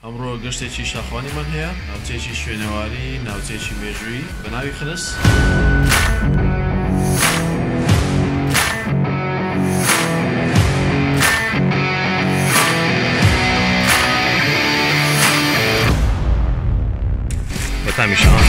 ئەمڕۆ گەشتێکی شاخوانیمان هەیە، ناوچەیەکی شوێنەواری، ناوچەیەکی مێژووی بە ناوی خنس. بەتامی شەهان.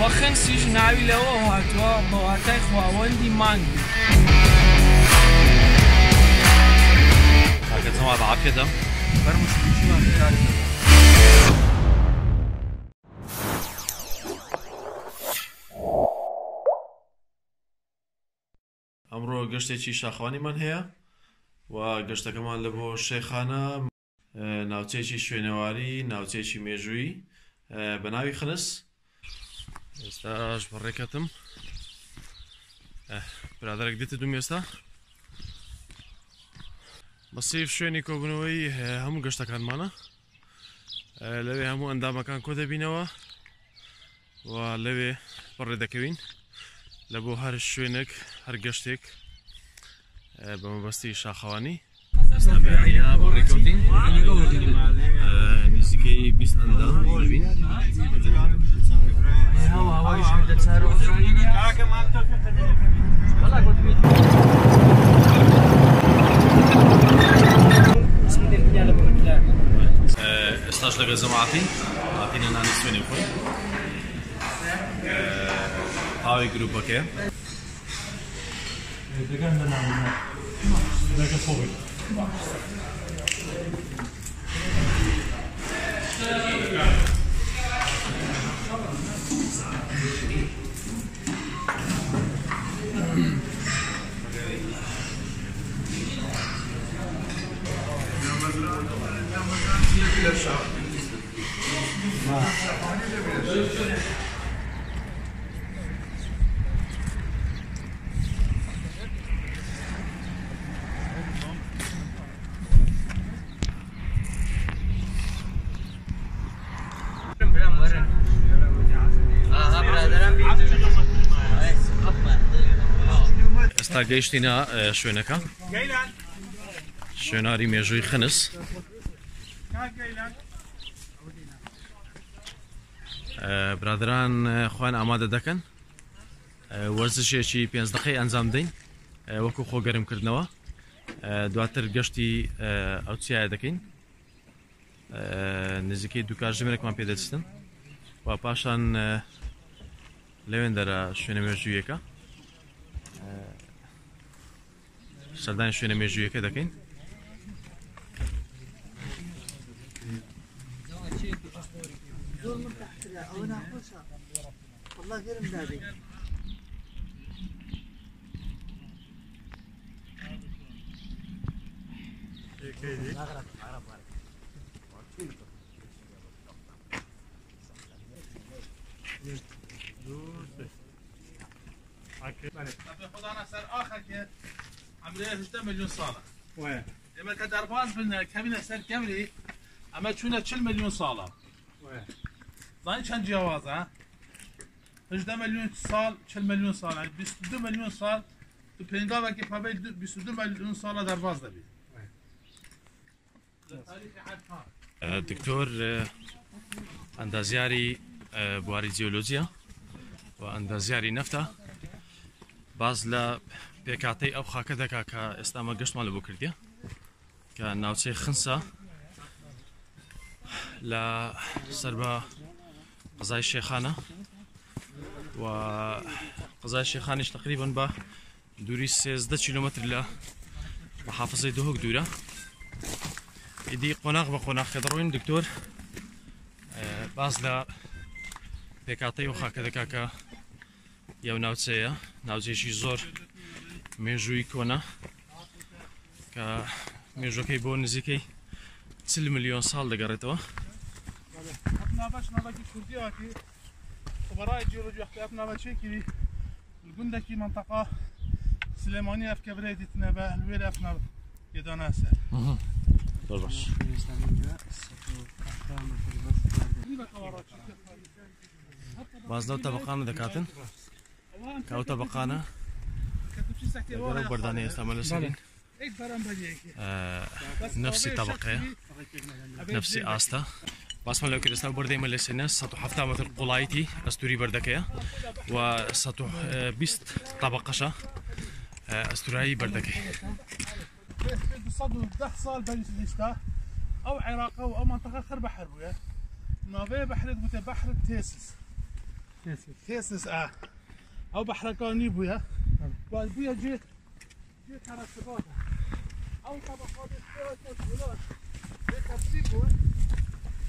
وەخەنسیش ناوی لەوە هاتووە بە واتای خواوەندی مانگی. کاکە جەمال عافیەتە؟ بەرموشتیشمان کاری ئەمڕۆ گەشتێکی شاخوانیمان هەیە و گەشتەکەمان لە بۆ شێخانە، ناوچەیەکی شوێنەواری، ناوچەیەکی مێژووی بە ناوی خنس. ئێستاش بەڕێکەتم برادەرێک دیتە دوم ئێستا بەسیف شوێنی کۆبوونەوەی هەموو گەشتەکانمانە. لەوێ هەموو ئەندامەکان کۆ دەبینەوە و لەوێ بەڕێ دەکەوین لە بۆ هەر شوێنێک هەر گەشتێک بە مەبەستی شاخەوانی. ئێستا بەعینا بۆ ڕێکەوتین نزیکەی 20 ئەندام دەبین. ئێستاش لەگە زەماعەتی هاتینە نانی سوێنی خۆی هاوی گروپەکەیە. ئێستا گەیشتینە شوێنەکە، شوێناری مێژووی خنس. برادران خۆیان ئامادە دەکەن وەرزشێکی 5 دقەی ئەنجام دەین وەکو خۆگەرمکردنەوە. دواتر گەشتی ئەوچیایە دەکەین، نزیکەی 2 کاتژمێرێکمان پێدەچستن و پاشان لەوێن دەرە شوێنە مێژوویەکە سەردانی شوێنە مێژوویەکە دەکەین. خدانا سر آخر که عمره 18 میلیون ساله. اما که در باز بین کمین سر کمری اما چونه 40 میلیون ساله. دانی چند جوازه؟ 18 میلیون سال 40 میلیون سال، 22 میلیون سال تو پنگاه که پابه 22 میلیون سال در باز دبی. دکتۆر ئەندازیاری بواری جیۆلۆجیە و ئەندازیاری نەفتە باز لە پێکاتەی ئەو خاکە دەکا کە ئێستامە گەشتمان لە بۆ کردیە کە ناوچەی خنسە لە سەر بە قەزای شێخانە و قەزای شێخانیش تقریباً بە دووری 13 کیلۆمەتر لە محافزەی دۆهۆک دوورە. ئیدی قۆناغ بە قۆناغ کە دەڕۆین دکتۆر باز لە پێکاتەی ئەو خاکە دەکا کە یاو ناوچەیە، ناوچەیەکی زۆر مێژووی کۆنە کە مێژوەکەی بۆ نزیکەی 40 ملیۆن ساڵ دەگەڕێتەوە. ناوەکی کوردیەوەکی خبرای جیۆلۆجی وەختی ناوەچێکی گوندێکی منتەقا سلێمانی ئەفکەبرەی دیتنە بە هەلوێر ئەفنا یێداناسە. باش. باز لەو تەبەقانە دەکاتن كاو طبقانا لو برداني استعمل سرين نفسي طبقة نفسي آستا بس ما لو كده استعمل بردي ملسنا سطو حفتا مثل قلايتي استوري بردكية وسطو بيست طبقشة استوري بردكية بصدوا 10 صال بلجيستا او عراق او منطقه خرب بحر ويا نوفي بحر بحر تيسس او بحر كوني بويا والبويا جيت على السباطه او طبقات الثلاث ترتيبه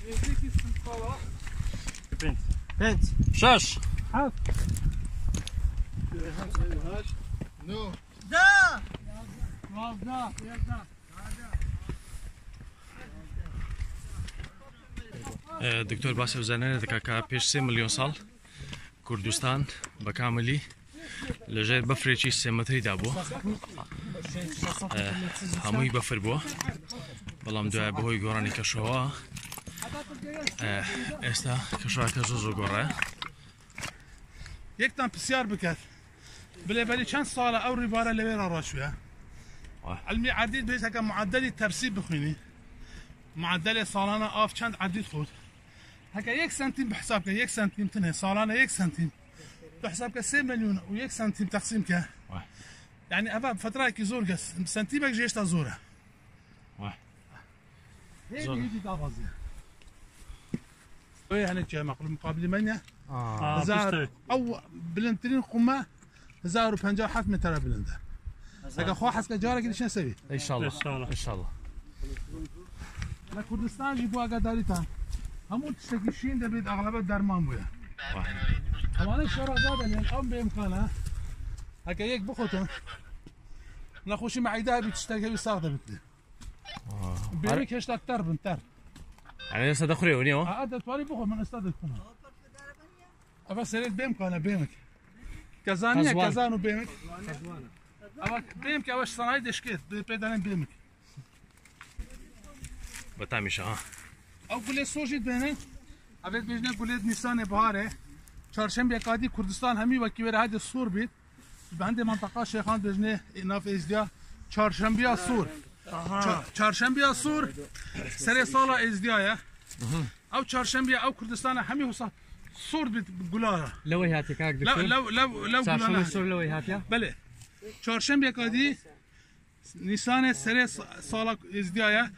يجيك الصلاه بنت شاش حاف نو دا دكتور باسل زانانه دكا پیش 3 مليون سال كردستان بكاملي لجير بفري چي 3 متري دابو هموي بفر بو بلام دوای بهوی گورانی کشوا استا کشوا کجوزو گوره يكتم بسيار بكت بلي كان صاله او ريباره لوين راشويا علمي عديد بيت هكا معدلي ترسيب بخيني معدلي صالانه اف كان عديد خود هكا 1 سنتيم بحسابك 1 سنتيم تنهي صالانه 1 سنتيم بحسابك 3 مليون و1 سنتيم تقسيمك يعني ابا فتره كي زور قس سنتيمك جيش تزوره هي دي دافازي وي هنا جاي مقابل منيا هزار او بلنترين قمه 1057 متر بلنده هكا خو حسك جارك ايش نسوي ان شاء الله ان شاء الله لا كردستان جيبوا قداريتان همو تشتكيشين ده بيد اغلبيه درمان بويا طبعا الشرع زاد لان الام بامكانها هكا يك بخوتهم نخوشي معيدها بتشتكي بيصاغده بتلي بيمك هشتاك تربن تر يعني لسه دخلي وني هو عاد توالي بخو من استاذ كنا ابى سريت بامكانها بيمك كزانيه كزانو بيمك ابى بيمك اواش صناعي دشكيت بيدانين بيمك بتعميشا او گله سوجید بینه اوید بیجنه گله نیسان بهاره چهارشنبه کادی کردستان همی وکی ور هاد سور بید بند منطقه شیخان بیجنه ناف ازدیا چهارشنبه سور چهارشنبه سور سر سال ازدیا او چهارشنبه او کردستان همی حساب سور بید گلاره لو هاتي كاك دكتور لو گلاره سور لو هاتي بله چهارشنبه کادی نیسان سر سال ازدیا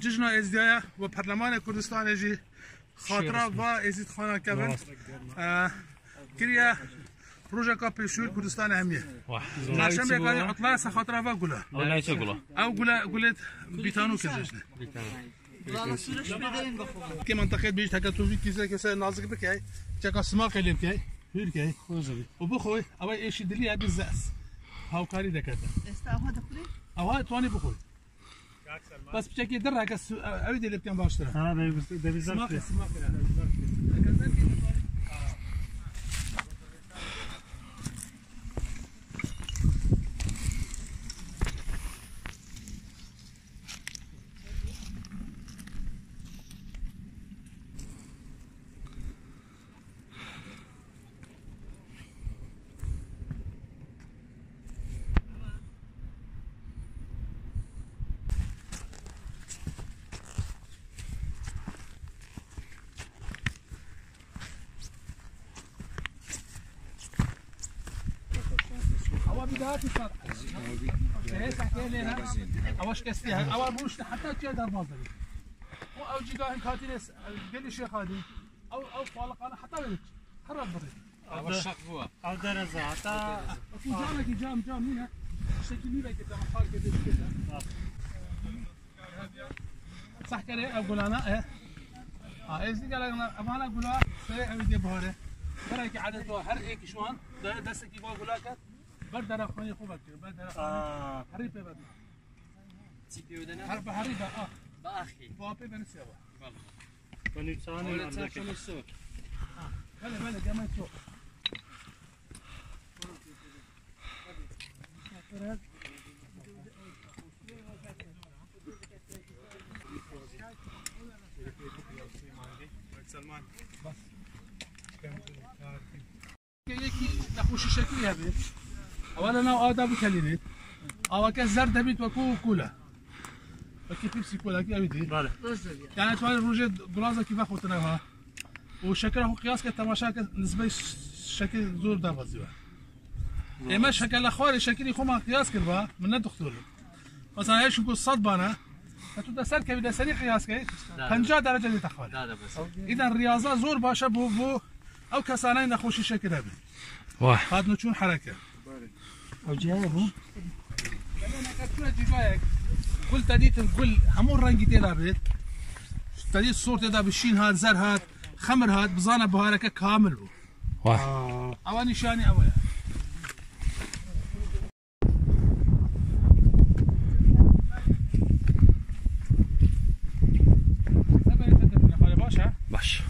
جشن ازدیا و پارلمان کردستان جی خاطره و ازید خانه کبن کریا پروژه کا پیشور کردستان همیه چهارشنبه کاری اطلاع خاطره و گله او نه چه گله او گله بیتانو که جشن که منطقه بیش تک تو کیسه نازک بکی چکا سما قلیم کی هیر کی و بخوی او ایش دلی ابي زاس هاو کاری دکته استاها دخلی او توانی بخوی بس بشكل درها كس عيد اللي بكم باشتري ها ده بالظبط بدايات الصرح هيك حكي لنا اواش كستيها اول بوش حتى تجي دار مازري او جي قاهن كاتيلس قال لي شيخ هذه او فالق انا حتى ولك حرب بري او الشقفوه او درزه حتى في جامك جام هنا شكل لي كده محال كده صح كده اقول انا ايش قال انا امانه اقول له سريع ودي بهره براك عدد هر هيك شوان دستك يبغى اقول لك بردر اخواني خوبك بردر اخواني حريبه بدنا تيبي ودنا حرب حريبه باخي بابي بنسوا والله ثاني ولا تاكل السوق بلا كمان سوق سلمان بس يكي نخوش الشكل فيها بيت اولا انا ادب كلمه او كزرد بيت وكو كولا وكيف بيبسي كولا كي ابيتي بله يعني توالي روجي غلازه كيف اخوتناها وشكله قياس كتماشا نسبه شكل زور دافزيو اما شكل اخواري شكلي خو ما قياس كربا من دكتور مثلا ايش نقول صدبانه فتبدا سر كبدا سريع قياس كي 50 درجه دي تخوال لا بس اذا الرياضه زور باشا بو او كسانين نخوش الشكل هذا واه هاد نشون حركه او جاي بو انا كنت جايك قلت ديت نقول همون رنجي تيلا بيت تدي الصورة تدا بالشين هاد زر هاد خمر هاد بزانا بهاركه كامل بو واه اواني شاني اويا باش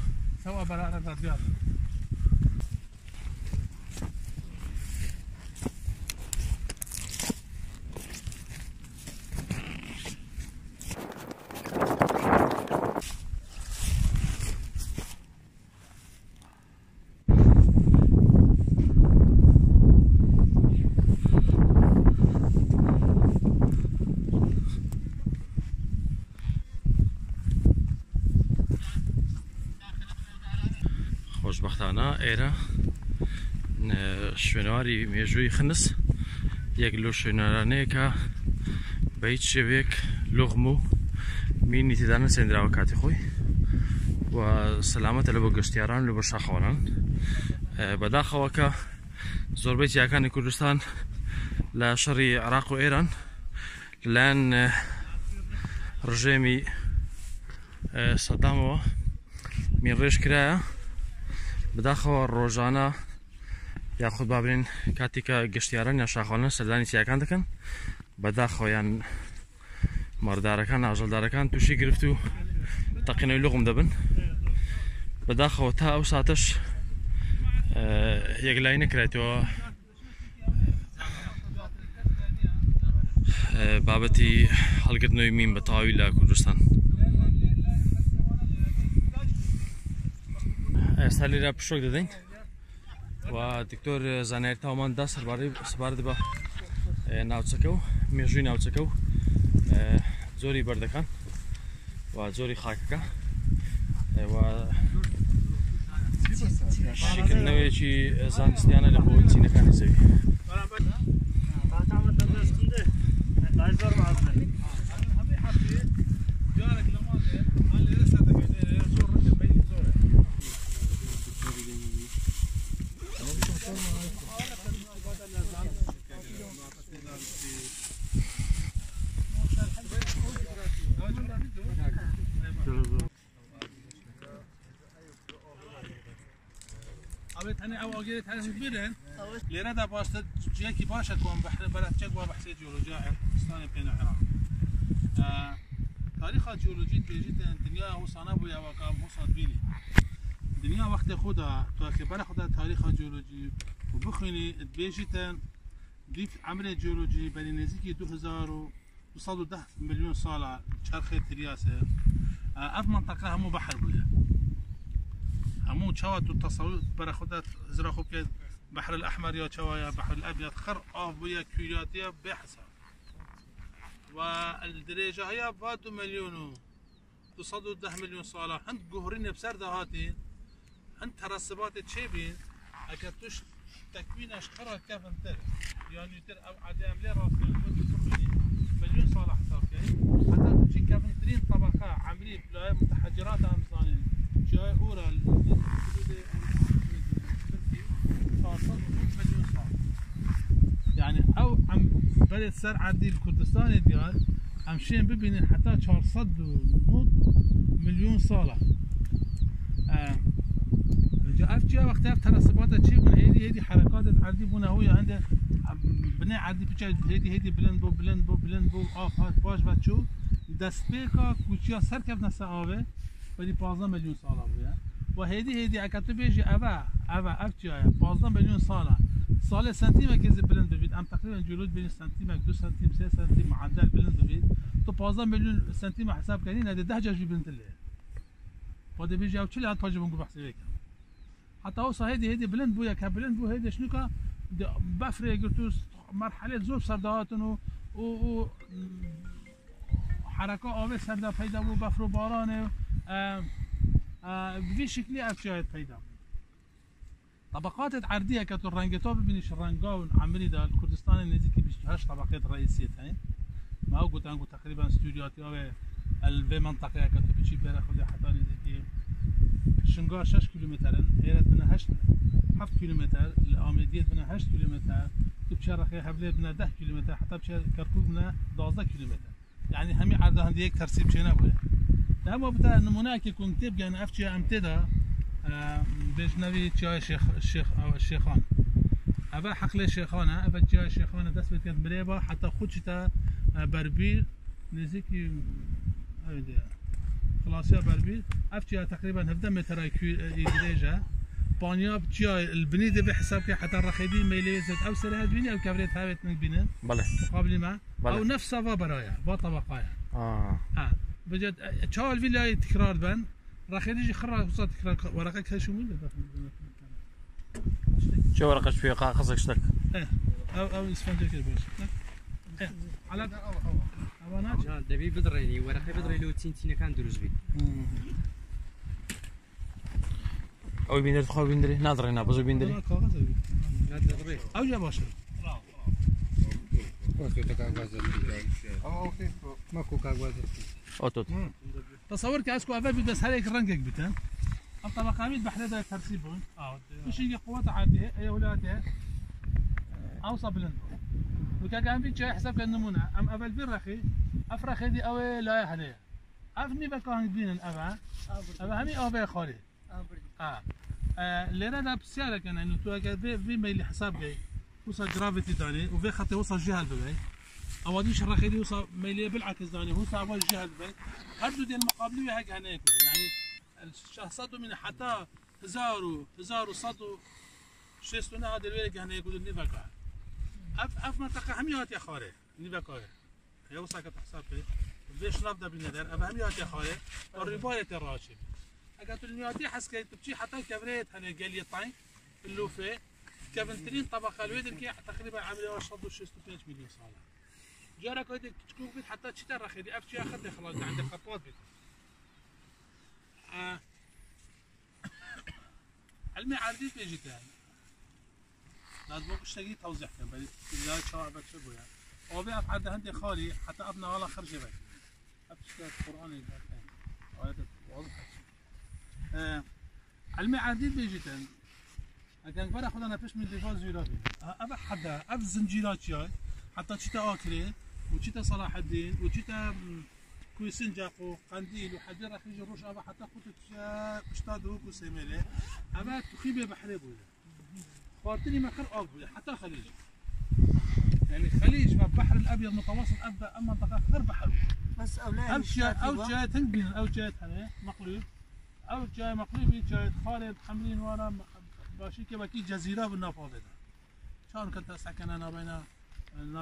سوا براءة الرياض خوشبختانه ئێرە شوێنەواری مێژووی خنس یەک لەو شوێنەوارانەیە کە بە هیچ شێوەیەک لوغم و مینی تێدا نەچێندراوە کاتی خۆی و سەلامەتە لە بۆ گەشتیاران لە بۆ شاخەوانان بەداخەوە کە زۆربەی چیاکانی کوردستان لە شەڕی عێراق و ئێران لەلایەن ڕژێمی سەدامەوە مینڕێژ کرایە بداخەوە ڕۆژانە یاخود بابرین کاتی کە گەشتیاران یا شاخەوانان سەردانی چیاکان دەکەن بەداخەوە یان مەڕدارەکان ئاژەڵدارەکان تووشی گرفت و تەقینەوەی لوغم دەبن بەداخەوە تا ئەو ساتەش یەکلای نەکرێتەوە بابەتی هەڵگرتنەوەی مین بە تەواوی لە کوردستان ئێستا لێرە پشۆک دەدەین و دکتۆر زانایری تاوانماندا سپارە دەبە ناوچەکە و مێژووی ناوچەکە و زۆری بەردەکان و زۆری خاکەکە و شکردنەوەیەکی زانستیانە لە بۆ چینەکانی زەوی اوید هنی او آگیری تنظیم بیرن لیره دا باشتر جیکی باشه کن بحر برد چک و بحثی جیولوژی عربستان بین عراق تاریخ جیولوژی بیجید دنیا حسانه بوی و کام حساد بینی دنیا وقت خدا تو که برای خدا تاریخ جیولوژی و بخونی بیجید دیف عمل جیولوژی بین نزدیکی 2210 میلیون سال چرخه تریاسه اف منطقه همو بحر بوده همو چوات و تصاویر برای خودت زرا خوب که بحر الاحمر یا چوایا بحر الابيض خر آف بویا کیلواتیه بحثا و الدرجه های با 2 میلیون و 210 میلیون ساله هند گهرین بسر دهاتی هند ترسبات چه بین اگر توش تکوینش خرا کفن تر یعنی تر او عادی عملی راست مليون ساله حساب كاين حتى تجي كفن ترين طبقه عمليه بلاي متحجرات امزانين جاي اورا يعني او عم بلد سر عندي الكردستان ديال امشين ببين حتى 400 مليون صاله جاء وقتها ترسبات شيء من هذه حركات عندي بنا هو عنده بناء عندي بتشا هيدي بلند بو اف هات باش بچو دست بيكا كوچيا سر كيف نساوه بدي 15 مليون ساله بويا وهيدي اكتب بيجي اوا افتيا 15 مليون سال سنتيمه كذا بلند بيد ام تقريبا جلود بين سنتيمه 2 سنتيم 3 سنتيم معدل بلند بيد تو 15 مليون سنتيمه حساب كاين هذا دهجه بلند له وده بيجي او تشيل هات باجي بنقول بحسبك حتى هو هيدي بلند بويا كبلند بو هيدي شنو كا بفري قلتوس مرحله زور سردهاتن و حركه آب سرده پیدا بود بفر و باران به شکلی افشاید پیدا بود طبقات عرضیه که تو رنگتا ببینیش رنگا و عمری در کردستان نزدیکی 28 طبقات رئیسیه هستند ما قلت تقریبا استودیوهاتی ها به منطقه که تو بچی بره خود حتی نزدیکی شنگار 6 کیلومترن هیرت بنا 7 کیلومتر الآمدیت بنا 8 کیلومتر تو بچه رخی حبلیت بنا 10 کیلومتر حتی بچه کرکوب بنا 12 کیلومتر يعني همي عرضه هندي یک ترسيب شينا بوده ده ما بتا نمونه که كنت تبقى انا افتشي امتدا بجنبي جاي الشيخ او الشيخان اول حقل الشيخانه اول جاي الشيخانه دست بكت مريبه حتى خدشتا بربيل نزيكي خلاصيه بربيل افتشي تقريبا 11 متر يجريجا بانياب جاي البنيده بحساب كي حتى الرخيدين ميلي زد او سرها بيني او كبريت هابت من بينه بله مقابل ما بله. او نفسها وبرايا وطبقايا بجد شو الفيلا تكرار بن راح يجي خرا وصلت تكرار ورقك شو مين شو ورقش فيه قصدك اشتك او اسفنجه كده بس على جان دبي بدريني ورقه بدري لو تنتين كان دروز بي او بيندري تخو بيندري ناظرين بزو بيندري او جا باشه اوتوت تصور كاسكو افا بس هذيك الرنقك بتن الطبقه ميت بحرده ترسيبون مش هي قوات عاديه اي اولادها اوصى بلند وكان كان في شيء حسب النمونه ام افل بالرخي افرخي دي اوي لا هنيه افني بكان بين الافا افا همي اوي خالي لينا ده بسيارة كان انه تو في ميل حساب جاي وصل جرافيتي داني وفي خطي وصل جهه البي اوديش الرخي دي وصل ميليه بالعكس داني هو صعب جهه البي هردو دي المقابليه هيك هناك يعني الشخصات من حتى هزار وصدوا شيستونا هذا الويلك هناك ودني بكا اف منطقه هميات يا خاري ني بكا يا وصل كحساب ليش نبدا بالندر افهميات يا خاري والربايه الراشد اجت المياتي حسكي تبشي حتى كبريت هنا قال لي طاي اللوفه كابنترين طبقه الويدر كي تقريبا عامله وشطوا 65 مليون صاله جارك هيك تشكوك بيت حتى تشتري رخيدي ابشي اخذ خلاص عندك خطوات بيت علمي عرديت بيجي تاني لازم اشتغل توزيع كان بدي لا شعب تشبه يعني او بيعرف عند عندي خالي حتى ابنا ولا خرج بيت ابشي القران ايات واضحه علمي عديد بيجيتن كان فرق خدنا فيش من دفاع زيرابي ابا حدا اب زنجيرات جاي حتى تشتا اكري وتشتا صلاح الدين وتشتا كويسنجاقو قنديل وحدي راح يجي روش ابا حتى خدت اشتادو كوسيميلي ابا تخيبي بحري بولا خاطري ما خر ابو حتى خليج يعني خليج بحر الابيض متوسط ابدا اما منطقه غير بحر بس اولاد او جاي تنقل او جاي هنا مقلوب او جاي مقلوبي جاي خالد حملين ورا باشي كي جزيره بالنافذه شلون كنت ساكن انا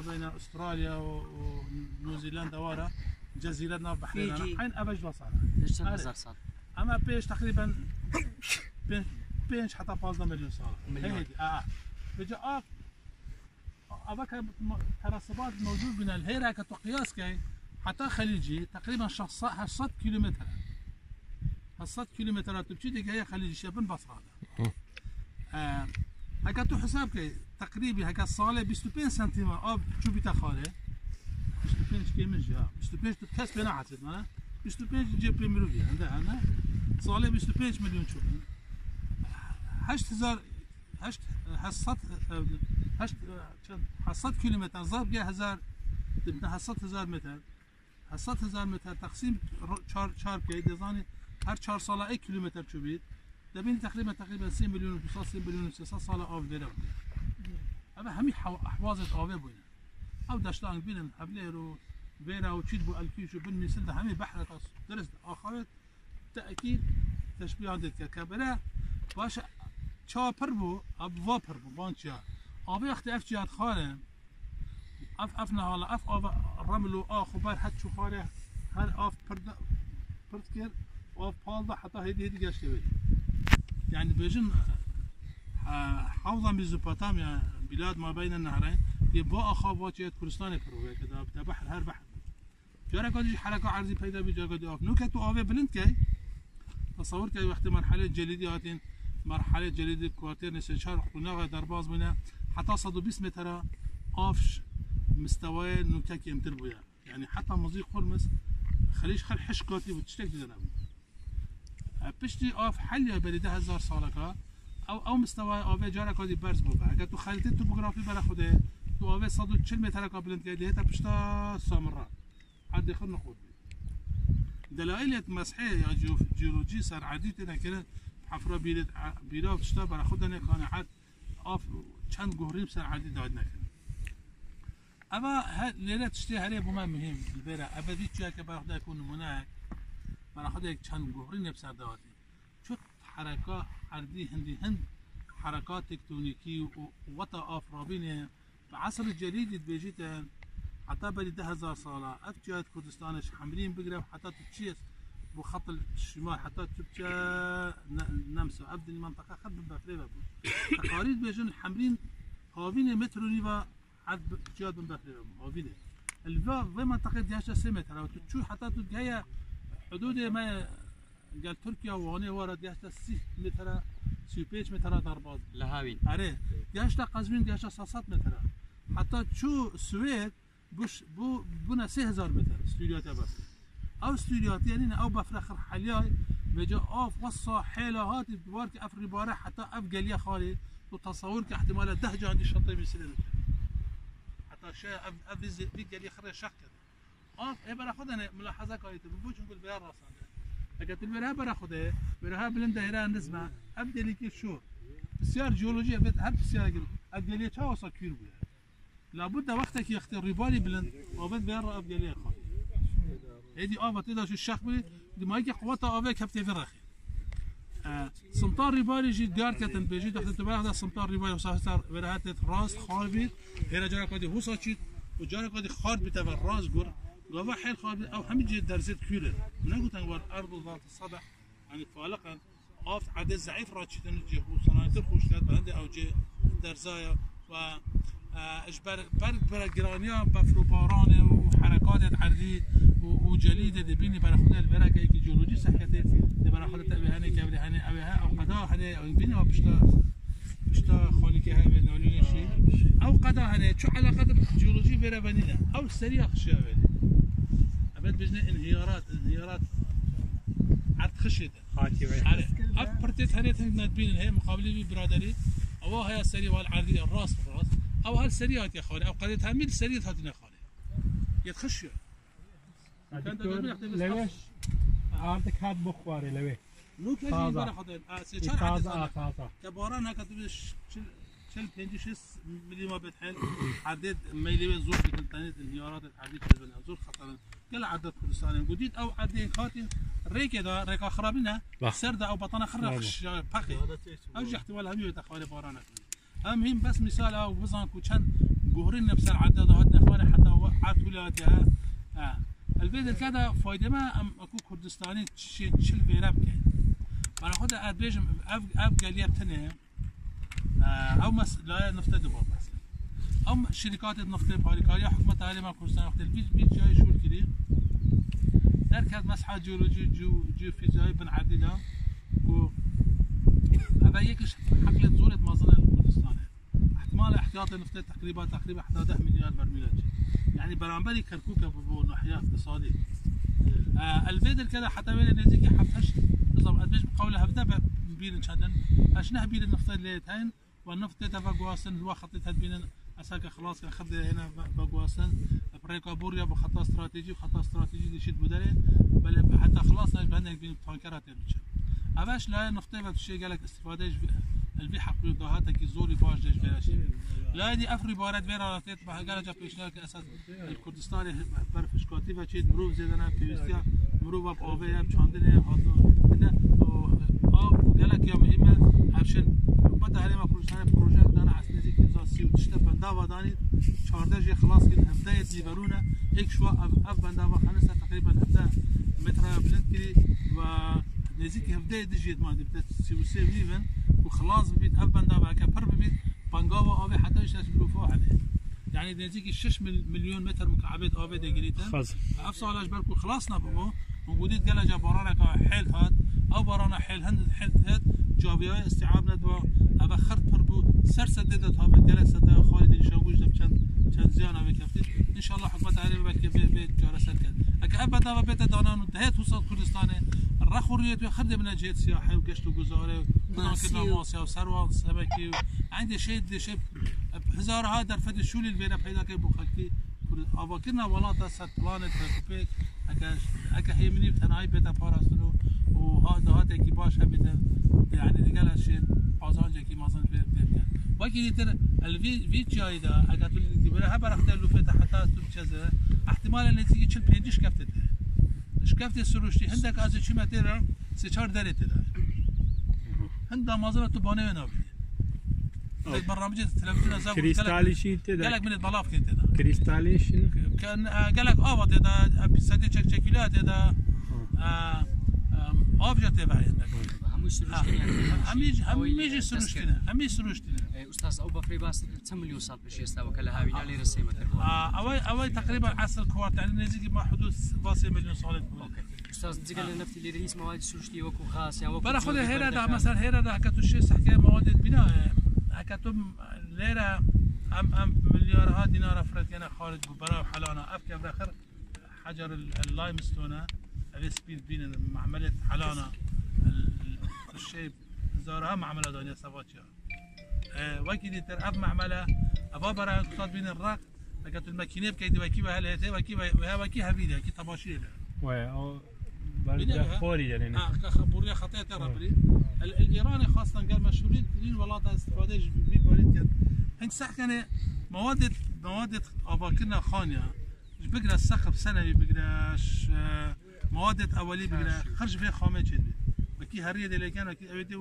بين استراليا ونيوزيلندا ورا جزيره بحرين حين ابج وصل ليش هزار صار اما بيش تقريبا بيش حتى 15 مليون صار هيدي بجا اباك ترسبات موجود من الهيرة كتقياس كي حتى خليجي تقريبا 600 كيلومتر 600 كيلومتر تمشي ديك هي خليجي شبن بصره هكا تو حساب كي تقريبا هكا صاله 25 سنتيمتر اب شو بتاخاله 25 كيمن جا 25 تكسب انا حسيت انا 25 جيب مليون عندها انا صاله 25 مليون شو 8000 حصت كيلومتر ضرب جا 1000 تبدا حصت 1000 متر حصت 1000 متر تقسيم 4 كي ديزاني هر 4 صاله 1 كيلومتر شو بيت دبين تقريبا 2 مليون و 2 مليون و 600 صاله اوف ديرو اما همي احوازه اوبه بوين او داشتان بين حبليرو بينا وتشيد بو الكيشو بن مثل همي بحر درس اخرت تاكيد تشبيه عندك كبره باش چاپر بو اب واپر بو بانچا اب وقت اف جهات خاله اف نهال اف رملو خبر حد شو خاله هر اف پردکر و پالده حتی هدی گشته بید يعني بيجن حوضا ميزوبوتاميا بلاد ما بين النهرين يبقى أخواتي كردستان كروه كذا بتبحر هر بحر جارك هذه حركة عرضي پیدا بی جارك هذه نوكت تو آوه بلند كي تصور كي وقت مرحلة جليدي هاتين مرحلة جليدي كوارتير نسنشار خلنا درباز منها حتى 120 متر آفش مستوى نوكك يمتر بويا يعني حتى مزيق خرمس خليش خل حش كاتي وتشتك جناب بشتي آف حليا بريده 1000 سالكا او مستوى آوه جارك هذه برز بوده اگر تو خليت توپوگرافی برا خوده تو آوه 140 متر قبلند كي ده تا پشتا سامرا عاد خل نقود دلائل مسحيه يا جيولوجي سر عديد لكن حفره بيرا بشتا برا خودن قناعت آف چند گهریم سر عديد داد نکن اما لیله تشتی هری بوم مهم البرا ابدی چیا که برا خود يكون نمونه برا خود یک چند گهریم بسر دادی چون حرکات عرضی هند حركات تكتونيكي ووطا آفرابينه بعصر الجليد بيجيتن حتى بلي 1000 سالة أفجأت كردستانش حملين بقرب حتى تتشيس بخط الشمال حتى تبقى نمسو أبدي المنطقة خد بفريبا تقارير بيجون حملين هاوينه متر ونيفا عد جاد من بفريبا هاوينه الفا في منطقة دياشة 3 متر وتتشو حتى تلقاها حدود ما قال تركيا وهنا ورا دياشة 6 متر 35 متر درباز لهاوين أريه دياشة قزوين دياشة 600 متر حتى تشو السويد بوش بنا 3000 متر استوديوهات بس او استوديوهات يعني او بفرخر حلياي بجا اوف وصا حيلهات بوارك افري باره حتى افقليه خالي وتصور كاحتمال دهجه عندي شطي بيسلم حتى شيء افز بيقلي خري شق اوف اي باخذ انا ملاحظه كويسه بوش نقول بيا راس لقيت البرها باخذها برها بلند هيران نسمع ابدا لك شو بسيار جيولوجيا هل بسيار اقليه تا وصل كبير بيها لابد وقتك يختار ريبالي بلند وبد بيرا ابقى خالي هذه افا تقدر شو الشخ بلي دي ما يجي قوتها افا كبتي في الرخي سمطار ريبالي جي داركتن بيجي دخل تبع هذا سمطار ريبالي وصار برهات راس خالبي هنا جارك هذه هو صاشيت وجارك هذه خالد بتبع الراس جور قوا حيل خالبي او حمد جي درزت كيلر نقول تنور ارض ذات الصدع يعني فالقا اف عدد ضعيف راتشتن جي هو صناعه خوشتات بهندي او جي درزايا و اجبر برق جرانيا بفرو باران وحركات عرضي وجليده دبيني برا خد البرق كي جيولوجي صحته دي برا خد تبهاني كبري هني اوها او قدا هني او بيني وبشتا خالي كي هاي بنولين شيء او قدا هني شو علاقه جيولوجي برا بنينا او سريع خشيه ابد بجنا انهيارات عد خشيه ابرتت هني تنبين هي مقابله برادري او هي سريع والعرضي الراس بالراس او هالسريات يا خالي او قضيت هاميل سريات هاتنا خالي يتخشوا ليش عندك هاد بخواري لوي لو كيجي برا خدين تازه كباران هكذا شل 56 ملي ما بتحل عدد ميلي زور في التنت النيارات الحديد بين زور خطر كل عدد كردستان جديد او عدد خاطر ريكه دا ريكه خرابنا سرده او بطنه خرخ باقي او احتمال هم يتخالي بارانك هم بس مثال او بزان كوشان جهرين نفس العدد هاتنا اخواني حتى عاتولاتها الفيديو كذا فايده ما اكو كردستاني تشل بيراب كاين انا خد ادريج ابقى لي بتنه او لا نفترض بس او شركات النفط بهالكاريه حكومه تعليم كردستان وقت البيت جاي شو الكريم دركز مسحه جيولوجي جو فيزيائي بن عديده و هذا يكش حقل زورة مازن الكردستان احتمال احتياط النفط تقريبا 11 مليار برميل يعني برامبري كركوك بو ناحيه اقتصاديه الفيدر كذا حتى وين نزيك حفتش نظام ادبج بقوله هبدا بين شادن اشنه بين النفط اللي تاين والنفط تفقواسن الوقت تدبين اساك خلاص خد هنا بقواسن بريكا بوريا بخطه استراتيجي دي شد بدري بل حتى خلاص بهنك بين تانكرات بتش عباش لا نفط بتشي قالك استفاده البي حقي ضهاتك زوري باش دش بلاشي لا دي افري بارد فيرا تتبع قال جا بيشناك اساس الكردستاني برفش كاتيفا تشيد مروف زيدنا بيستيا مروف اوفيا بچاندنه هاتو ده قالك يا مهمه عشان بدا عليه ما كردستان بروجه دانا عسلي كي زاسي وتشتا بندا وداني 14 خلاص كده هبدا يديبرونا هيك شو اف بندا وخلص تقريبا هبدا متر بلند كي و نزيك هبدا يدجيت ما دي 36 وخلاص ببيت اف بندا بقى بر ببيت قنقاوة آب حتى يشتري بلوفا عليه يعني نزيك 6 مليون متر مكعب آب دقيقة خلاص أفصل بركو خلاصنا بقى موجودين قال جبرانا كحيل هاد أو برانا حيل هاد جابيا استيعاب ندوا أبا خرط بربو سرسدت هابت قال سد خالد الشاوش دم كان زيانة بكفتي إن شاء الله حكومة عربية بك بيت جارسات كذا أكأبدا بيت دانان ودهيت وسط كردستان الرخورية وخرد من جهة سياحة وقشت وجزارة وكنا كنا ماسيا وسروان سمكي وعندي شيء هزار هذا درفت الشولي البيرة بحيدا كي بخلكي أبا كنا ولاتا ست بلانت ركوبيك أكا هي مني بتناي بيتا باراستنو وهذا كي باش هبيتا يعني قال شيء عزانجة كي مازن بيركان وكي ترى الفي جاي ده أكا تقول بلا هبر أختار له فتح حتى تبتشزه احتمال نتيجة شل بينجش كفتة شكفتة سروشتي هندك از چی متر سه چهار درته ده هند مازال تو بانه نابی برنامج تلفزيون ازاق كريستاليشين تدا قالك من البلاف كنت ده كريستاليشين كان قالك ابط ده ابيسادي تشكيلات ده اوبجكت باين همش سروشتين يعني هميجي سروشتين همي سروشتين استاذ ابو بكر باس 10 مليون صار بشي استوى كلها هاوينا لي رسيمه اوي تقريبا عصر كوارت يعني نزيد ما حدود 1 مليون صالح اوكي استاذ تقول نفتي اللي رئيس مواد سروشتي وكو خاص يعني وكو برا خذ هيرا ده مثلا هيرا ده كتو شيء حكايه مواد بناء كتو ليره ام مليارها دينار افريقيا خارج برا حلانا افكر باخر حجر اللايمستون على سبيد بين معمله حلانا الشيء زارها معمله دنيا سباتيا وكيل تراب معمله ابا برا اقتصاد بين الراق لقيت الماكينه بكيدي وكيبه هلته وكي هبيده كي طباشير او برد خوري يعني كخبوريه خطيه ترى الايراني خاصه قال مشهورين الولايات استفاده بباريد كان هند صح كان مواد اباكرنا خانيه بقرا السقف سنوي بقراش مواد اوليه بقرا خرج فيها خامه جديد وكي هريه اللي كان وكي اودي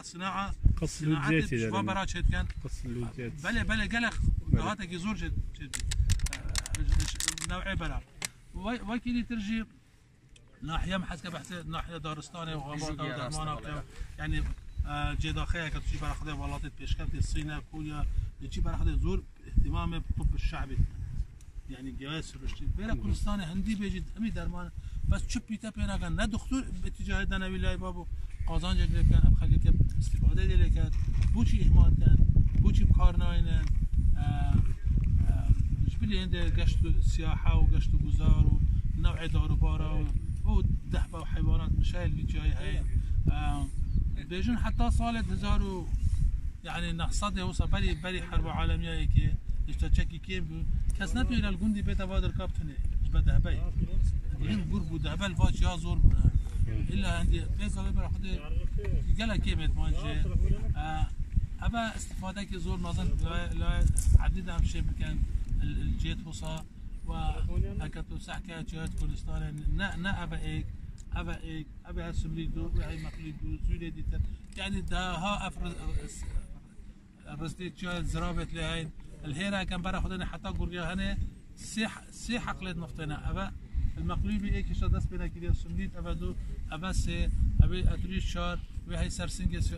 صناعه قص الزيت يعني برات كان قص الزيت بلا قال هذا يزور جد نوعي بلا وكي ترجي ناحيه محسكه بحث ناحيه دارستان وغابات ودرمان يعني جداخيه كتجي برا خدي ولات بيشكلت الصين كوريا يجي برا خدي زور اهتمام بالطب الشعبي يعني جواز سرشتي بلا كردستان هندي بيجي امي درمان بس چپ پیتا پینا کن نه دکتر اتجاه دنوی لای بابو قازان جگل کن اب خلقی که استفاده دیلی کن بوچی اهمال کن بوچی بکار ناینن جبلی هنده گشت سیاحه و گشت گذار و نوع داروبارا و دهبه و حیوانات مشایل في جای هاي بيجون حتى صالة هزارو يعني نقصده وصل بري حرب عالمية كي اشتاكي كيم كاس نتو الى الجندي بيت بادر كابتن جبده هبي این گربو دهبل واج یا زور بنا إلا عندي بيزا ببر خدي قال كيمت مانجي أبا استفادة كي زور نظن لا عديد عم شيء كان الجيت وصا وأكتو سحكة جهات كردستان نا أبا إيك هالسمريدو وهاي مقليدو زويلة ديتر يعني ده ها أفرز الرصدي جهات زرابت لهاي الهيرة كان برا خدنا حتى قرية هنا سي حقلت نفطنا أبا المقلوبي ايك شو دست بنا كده سميت ابدو ابس ابي اتريش شار وهي سرسنجس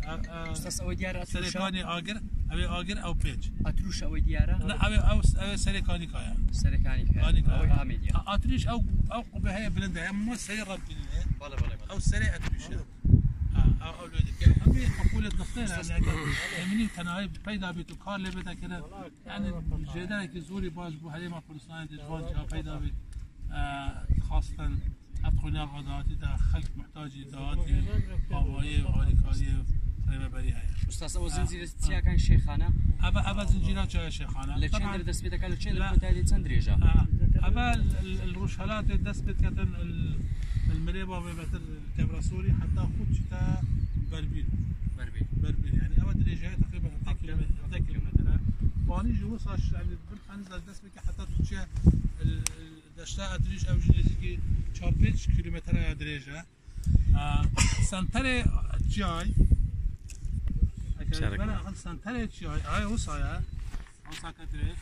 استاذ او ديار سريكاني اجر ابي اجر او بيج اتروش او ديار لا ابي سريكاني كايا سريكاني كايا اميديا اتريش او بهي بلند مو سير رب بلا او سريع اتريش او لودي امي حقوله نفطنا يعني مني تنايب بيدا بيتو كار لبدا كده يعني جدارك زوري باش بو هلي ما كردستان دجوان جا بيدا بيت خاصة أدخلنا غداتي دا خلق محتاجي داتي قوائي وغاريكاري قريبا بريها أستاذ أو زنجيرة تيا كان شيخانة أبا زنجيرة جاي شيخانة لتشندر دسبيتا كان لتشندر متالي تندريجا أبا الروشالات دسبت كتن المريبا بمثل كبراسوري حتى خود شتا بربيل يعني أبا دريجة تقريبا 10 كيلومتر واني جوصاش يعني بالخنزة دسبت حتى تشي دشتا ادریج او جلیزی 4-5 کیلومتر ادریجه سنتر جای اگر برای سنتر جای وصايا وصا كتريك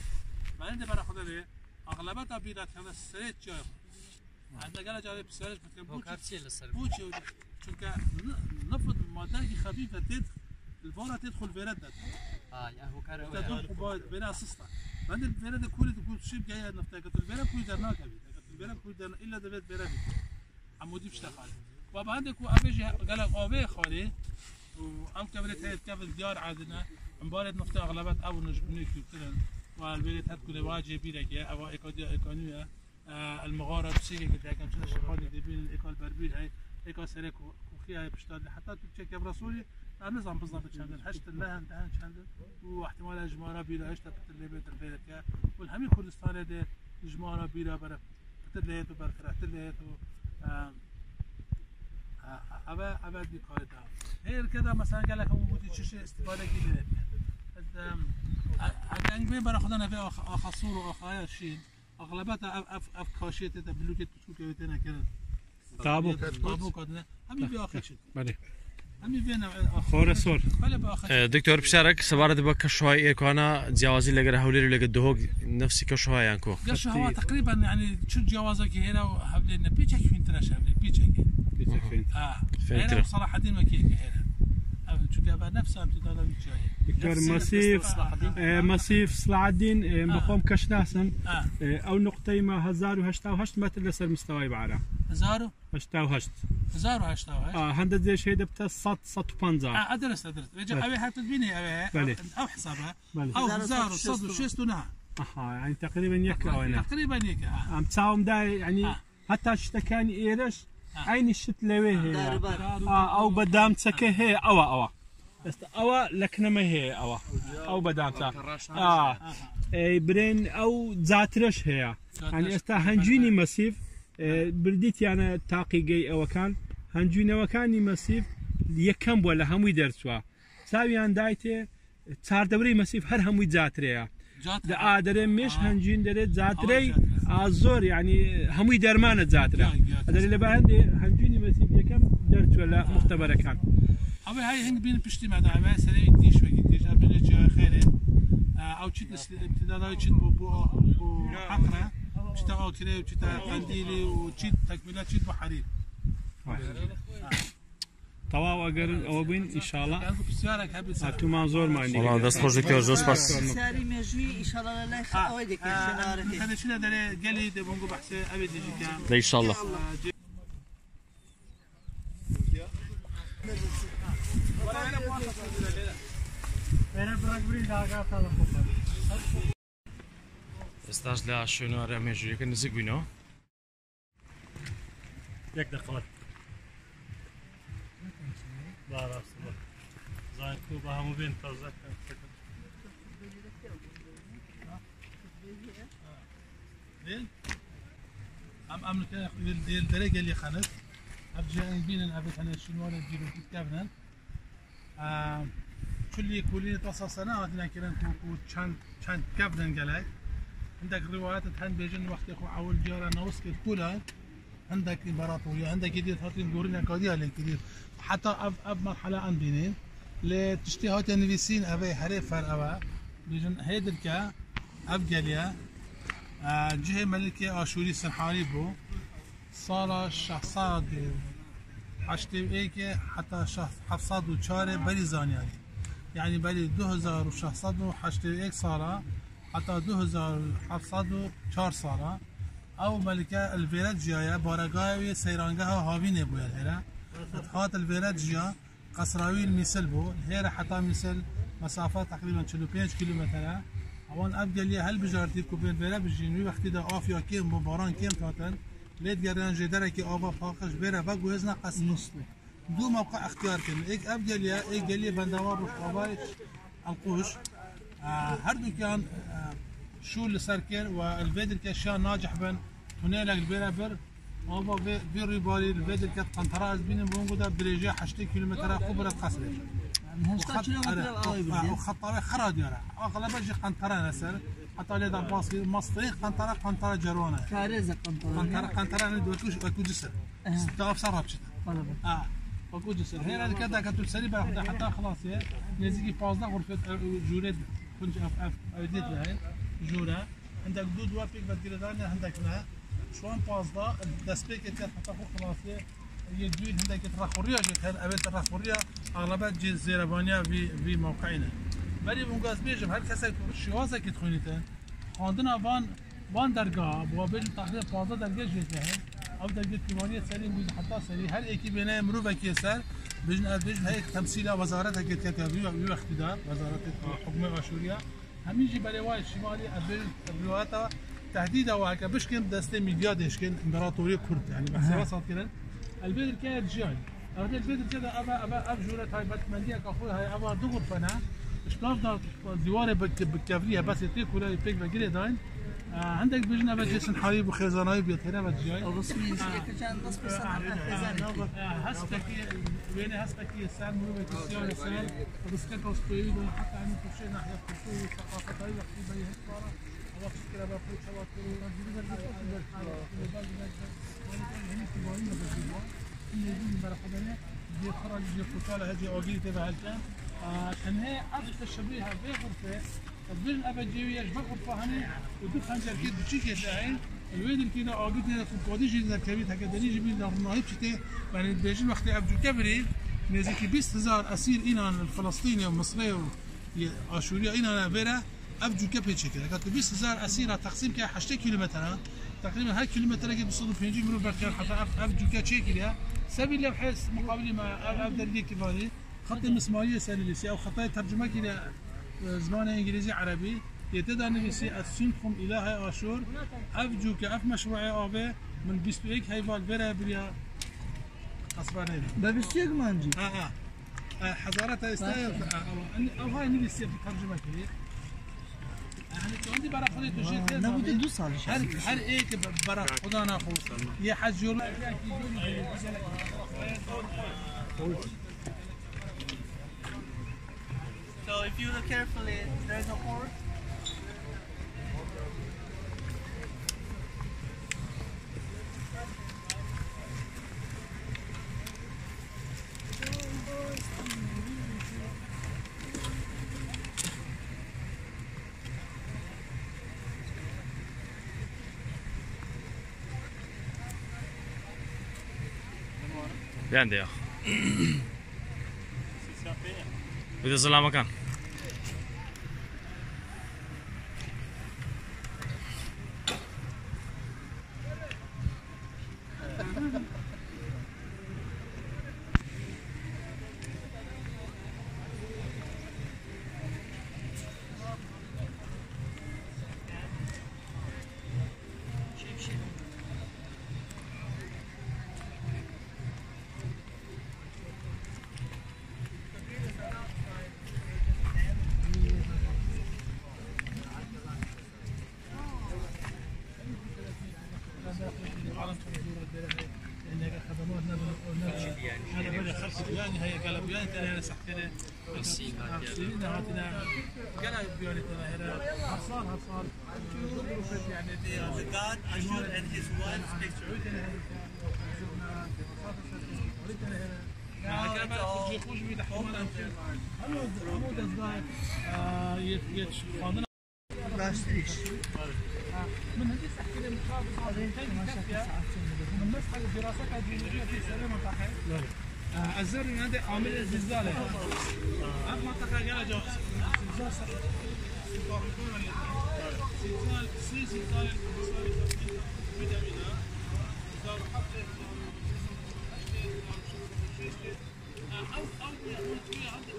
بعدين برا خدله اغلبها تبيدات كذا سريت جاي عندنا قال جاي بسرعه بوتشي چونك نفض ماده خفيفه تدخل الفاره تدخل برد هو كان تدوم قبائل بين أساسا بعدين البيرة ده كل تقول شيء جاي نفتح قلت البيرة كل درنا كبير قلت البيرة كل درنا إلا ده بيت بيرة عمودي بشتغل وبعدك وأبيجي قال أبي خالي وأم كبرت هي كبر ديار عادنا مبارد نفتح أغلبات أو نجبني كتير والبيت هاد كل واجب بيلك أو إيكونوميا المغارة بسيجي كده كم شيء شغال دبين الإيكال بربيل هاي إيكال سرك وخيها بشتغل حتى تبتشك برسولي نظام بالضبط شندن هشت الله انتهى شندن واحتمال اجمارا بيرا هشت بتر بيت البيت والهمي كردستان ده اجمارا بيرا بر بتر ليت وبر فرحت ليت و ابا دي قاعده هي كده مثلا قال لك موجود شيء استفاده كده اجن بين برا خدنا في خصور واخايا شيء اغلبتها اف كاشيت ده بلوكيت كوكيتنا كده طابو كده هم بياخذ شيء خورسور دكتور بشارك سوارد بك شوي إيكونا جوازي لقى هولير لقى دهوق نفسي كشوي يانكو قش هو تقريبا يعني شو جوازك هنا وحبلنا بيتشك فين ترى شابلي بيتشك هنا صراحة دين مكيك هنا شو جابها نفسها امتداد دكتور مصيف صلاح الدين بقوم كشناسن او نقطة ما 1008 متر لسر مستوى بعرة 1008 هندد زي شيء ده بتاع 150 ادرس رجع ابي حتى تبيني او حسابها او 1006 نعم يعني تقريبا يك او انا تقريبا يك عم تساوم ده يعني حتى اشتكاني ايرش عين الشت لويه او بدام تسكه هي او لكن ما هي او بدام برين او زاترش هي يعني هنجيني مسيف برديت يعني تاقيقي او كان هنجيني وكاني مسيف يكم ولا هموي درسوا ساوي عن دايته صار دوري مسيف هر هموي زاتريا دا ادري مش هنجين درت زاتري ازور يعني هموي درمان زاترا هذا اللي بعندي هنجيني مسيف يكم درس ولا مختبر كان ابي هاي هنج بين بشتي مع دعوه سري ديش وقتيش قبل جاي خير او تشيت امتداد تشيت بو حقره تشتغل كده وتشيت قنديلي وتشيت تكملات تشيت بحرير طواو اگر او بين ان شاء الله تو منظور ما عندي والله دست خوش دكتور زوس بس ساري مجوي ان شاء الله لا اويدك شنارك انا شنو داري قال لي بنقول بحث ابي ديجي كان ان شاء الله استاذ لا شنو ارى مجوي كان نزق بينو يك دقيقه بارا زايد كوبا هم بين توزك لين ام كان ديال الدرجه اللي خانت ابجا بين ابيت انا شنو ولا نديرو في كابنا كل كل تصاصنا هنا كان كوكو كان كابنا قالك عندك روايات تهن بيجن وقت اخو اول جاره نوسك كلها عندك امبراطوريه عندك جديد هاتين غورنا قضيه للكبير حتى اب مرحله ان بينين لتشتيهات نفيسين ابي حريف ابا بيجن هيدركا ابجليا جهه ملكه اشوري سنحاري بو صار شخصات حشتي ايك حتى شخص حفصاد وشاره بريزانيا يعني بلي 2600 حشتي ايك صار حتى 2704 صار او ملكه الفيرات جايه بارگاه سيرانگاه هاوين بو الهرا هات الفيرات جا قصراوي المثل بو الهرا حتى مثل مسافه تقريبا 45 كيلومتر اوان ابجلي هل بجارتي كوبين فيرا بجينوي وقت دا افيا كيم باران كيم تاتن ليت جران جدره كي ابا فاقش بيرا بقو هزنا قص دو موقع اختيار كن ايك ابجلي ايك جلي بندوار وقبايش القوش هردو كان شو اللي سركر والفيدر كاشياء ناجح بن هنالك البيرافر ابا في ريبالي الفيدر كات قنطراز بين بونغودا بريجي 8 كيلومتر خبره قصر وخطره خراد يرى اغلب جي قنطره نسر حتى لي باص مصري قنطره جرونه كارزه قنطره ندوكوش اكو جسر 6000 صرف اكو جسر هنا كذا كنت سري باخذ حتى خلاص نزيكي بازنا غرفه جوريد كنت اوديت هاي جورا عندك دود وابيك بدير دارنا عندك لها شلون بازدا دسبيك انت حتى فوق خلاصيه يدوي عندك تراخوريا جت هل ابد تراخوريا اغلبها جي زيربانيا في موقعنا ولی بونگاز بیشم هر کسی شوازه که تخونیته خواندن وان درگاه با بیل تقریبا 15 درگاه جیده او درگاه دیوانی سری بود حتی سری هر یکی بینه مرو وکی سر بجن هيك تمثيل وزارة الكتابية والاقتدار وزارة الحكومة الآشورية هميجي برواي الشمالي أبلواتا تهديدا وهكا باش كان دستي ميديا ديشكن إمبراطورية كرد يعني بحسب وسط كده البدر كانت جاي هذا البدر كده أبا أبجورة هاي بتمنية كأخوي هاي أبا دغر فنا شلون ديوانة بالكافرية بس يتيك ولا يتيك بقيلة داين عندك بجنا بجسن حريب وخزاناي بيطيرها بتجاي رسمي كان رسمي سنة خزانة هسبكي بين هسبكي السال مروة السيارة السال وبسكت وسطوي وحتى عن كل ناحية كل ثقافة طريقة في بيه الصارة الله فكرة بفوت شوات رجل الحالة البلد هني في وين بجوا اللي يجي برخدنا دي خرج دي قتالة هذه أوجي تبع الكلام عشان هي عرفت الشبيهة بغرفة البين أبجيوية بغرفة هني ودوك خنجر كده بتشيك الداعين الويد كده أوجد هنا في القاديش إذا كبيت هكذا دنيجي بين الرناهيب شتى يعني بيجي وقت أبجو كبري نزكي 20,000 أسير إيران الفلسطيني والمصري وآشوريا إيران بيرة أبجو كبيت شكل كانت 20,000 أسير تقسيم كده 8 كيلومتر تقريبا هاي كيلومتر كده بصدق في مرو بركان حتى أبجو كشكل يا سبيل الله بحس مقابل ما أبدأ لي كفاية خط المسمارية سالسية أو خطايا ترجمة كده زمان إنجليزي عربي يتدى نبيسي أسنكم إله آشور أفجو كأف مشروعي آبه من 21 هيفال بره بريا قصبانين ببستيك مانجي حضارتها استايل أو هاي نبيسي ترجمة كده يعني عندي برا خذي تجيت نبود 2 سال هر إيك برا خدا ناخو يا حجور So if you look carefully, there's a horse. Bien d'ailleurs. بدي أصل على مكان. يعني هي قلب يعني انا سحكنا سينا هاتنا قلب بيوني هنا حصار يعني دي God Ashur and his wife's picture. من هذه تحكي لي من مسح الدراسات الجيولوجيه في سرير منطقه الزر هذا عامل الزلزال هذا منطقه قال جو زلزال زلزال بدا منها زار حتى او يقول فيها عندك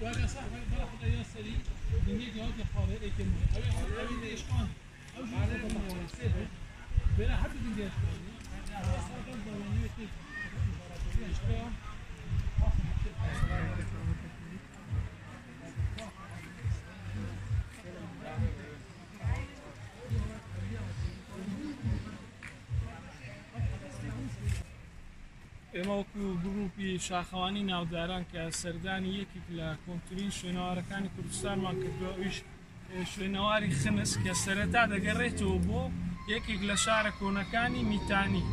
وهذا صح ما راح ايام سري دنيا جوات الحاره لكن اوي ايش كان او شيء بلا حد دنيا يعني اصلا ئێمە وەکو گروپی شاخەوانی ناوداران کە سەردانی یەکێک لە کۆنتترین شوێنەوارەکانی کوردستانمان کردووە ئەویش شوێنەواری خنس کە سەرەتا دەگەڕێتەوە بۆ یەکێک لە شارە کۆنەکانی میتانی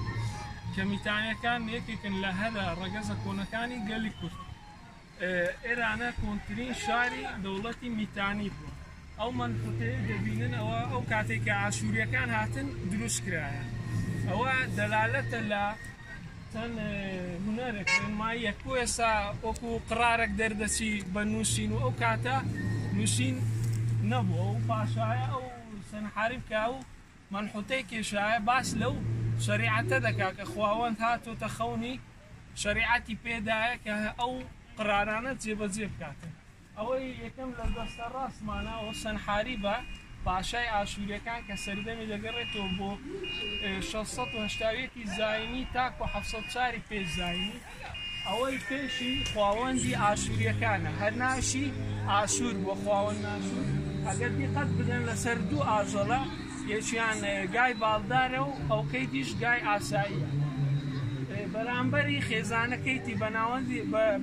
کە میتانیەکان یەکێکن لە هەرە ڕەگەزە کۆنەکانی گەلی کورد ئێرانە کۆنتترین شاری دەوڵەتی میتانی بووە ئەو منطقەیە دەبینن ئەوە ئەو کاتێک کە ئاشوریەکان هاتن دروست کرایە ئەوە دەلالەتە لە چەند هونەرێک ڕێنمایی یەکۆ ئێستا وەکو قرارێک دەردەچی بە نووسین و ئەو کاتە نووسین نەبووە ئەو پاشایە ئەو سەنحاری بکە و منحوتەی کێشایە باس لەو شەریعەتە دەکا کە خواوەند هاتۆتە خەونی شەریعەتی پێدایە کە ئەو قرارانە جێبەجێ بکاتن ئەوەی یەکەم لە دەستە ڕاستمانەوە سەنحاری بە پاشای ئاشوریەکان کە سەردەمی دەگەڕێتەوە بۆ 680 زاینی تاکو 704 پێش زاینی ئەوەی پێشی خواوەندی ئاشوریەکانە هەر ناشی ئاشور بۆ خواوەند ناشور ئەگەر دیقەت بدەن لەسەر دوو ئاژەڵە یەکیان گای باڵدارە و ئەوکەی دیش گای ئاساییە بەرامبەری خێزانەکەیتی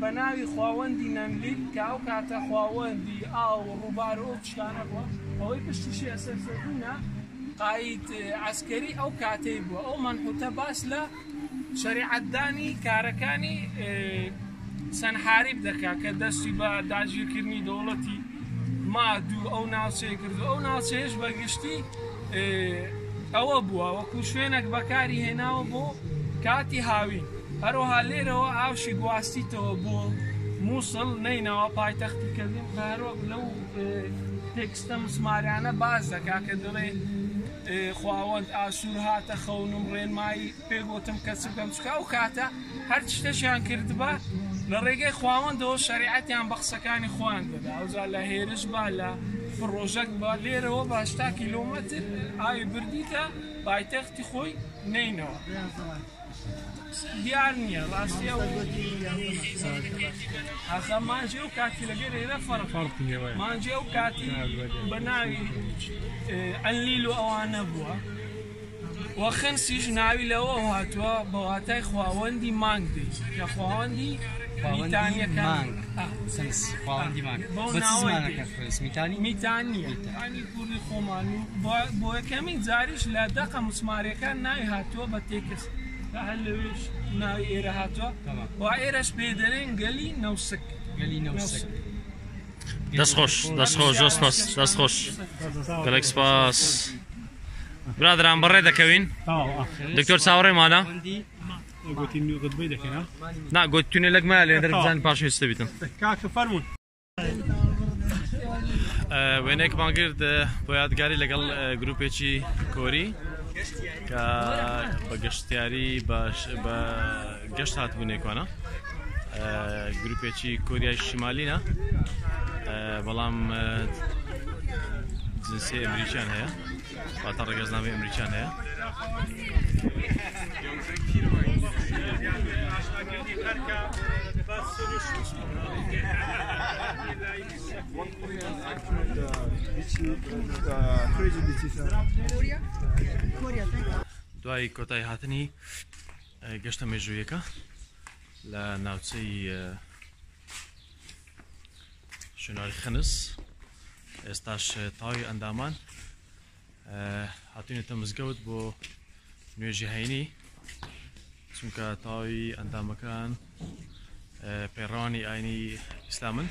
بە ناوی خواوەندی نەملیل کە ئەو کاتە خواوەندی ئاو ڕووبار و شتانە بووە ئەوەی پشتیشی ئەسەرسەدونە قاید عسکەری ئەو کاتەی بووە ئەو منحوتە باس لە شەریعەتدانی کارەکانی سەنحاری بدەکا کە دەستی بە داگیرکردنی دەوڵەتی مادوو ئەو ناوچەیە کردو ئەو ناوچەیەش بەگشتی ئەوە بووە وەکو شوێنێک بەکاری هێناوە بۆ کاتی هاوین هەروەها لێرەوە ئاوشی گواستیتەوە بۆ مووسڵ نەینەوە پایتەختی کردیم هەروەک لەو تێکستە مسماریانە باز دەکا کە دەڵێ خواوەند ئاشور هاتە خەونم ڕێنمایی پێگوتم کە چ بکەم چکە ئەو کاتە هەر شتێکیان کردبە لە ڕێگەی خواوەندەوە شەریعەتیان بە قسەکانی خۆیان دەدا ئەوجا لە هێرش بە لە فڕۆژەک بە لێرەوە بە 80 کیلۆمەتر ئاوی بردیتە پایتەختی خۆی نینەوە دیار نییە ڕاستیە ئەخە مانجێ و کاتی لەگەر ئێرە مانجێ و کاتی بە ناوی ئەنلیل و ئەوانە بووە وە خەنسیش ناوی لەوە هاتووە بە واتای خواوەندی مانگ دەیت کە خواوەندی میتانیەکان میتانیە کوردی خۆمان و بۆ یەکەمین جاریش لە دەقە مسماریەکان ناوی هاتووە بە تێکست هەر لەوێش ناوی ئێرە هاتووە وا ئێرەش پێدەرێن گەلی نەوسک دەستخۆش دەستخۆش گەلێک سپاس برادران بەڕێ دەکەوین دکتۆر چاوەڕێمانە نا گوتتونێ لەکمە لێ دەربزان پاشی وێستە بیتن وێنێکمان کرد بۆ یادگاری لەگەڵ گروپێکی کۆری کە بە گەشتیاری بە گەشت هاتبوونێکوانە گروپێکی کۆریای شیمالینە بەڵام جنسی ئەمریکیان هەیە واتە ڕێگەزنامەی ئەمریکیان هەیە دوای کۆتایی هاتنی گەشتە مێژوویەکە لە ناوچەی شوێنواری خنس ئێستاش تاوی ئەندامان هاتوونێتە مزگەوت بۆ نوێژی هەینی چونکە تاوی ئەندامەکان پێڕەوانی ئاینی ئیسلامن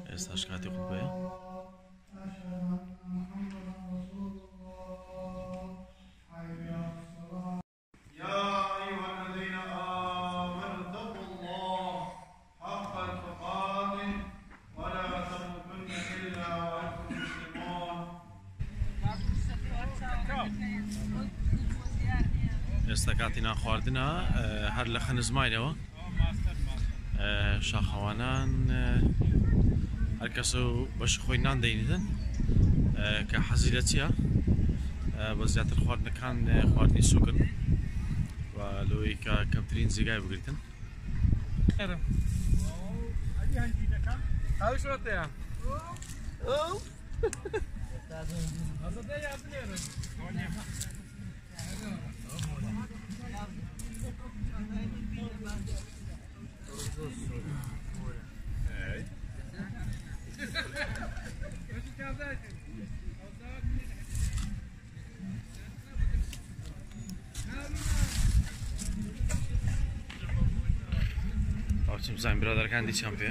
ئێستاش کاتی خوتبەیە ئێستا کاتی ناخواردنە هەر لە خەنزماینەوە شاخەوانان هەر کەس و بەشی خۆی نان دەینێتن کە حەزی لە چییە بە زیاتر خواردنەکان خواردنی سوکن و لەوەی کە کەمترین جێگای بگریتن باوچم زين برادەرەکان دیچیان پێ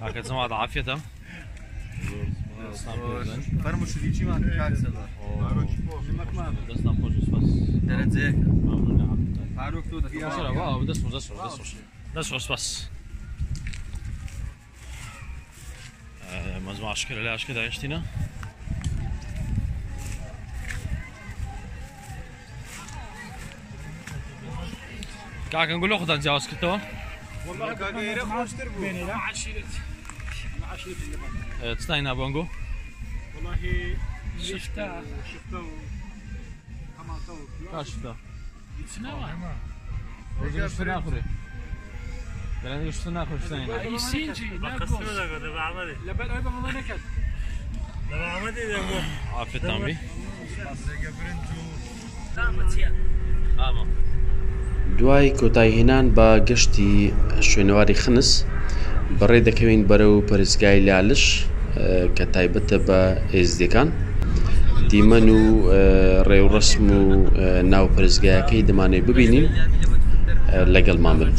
کاکە جەماد عافیەتە فەرمو شریکیمان کاک سەردار دەستان خۆش سپاس دەرەجەیەکە فاروق تۆ دەست سپاس مجموعة أشكال لا أشكال عشتنا كاك نقول له خذ نتجاوز كتو والله كاك غير خوشتر بو مع عشيرة تستاينا بونجو والله شفته شفته شنو شفنا آخره بلان شفنا آخره شفنا اي سينجي ناقص لبن ايضا ما نكد عافية تامبي دوای کۆتایهێنان بە گەشتی شوێنەواری خنس بەڕێ دەکەوین بەرەو پەرستگای لالش کە تایبەتە بە ئێزدەکان دیمەن و ڕێوڕەسم و ناو پەرستگایەکەی دەمانێت ببینین لەگەڵ مامل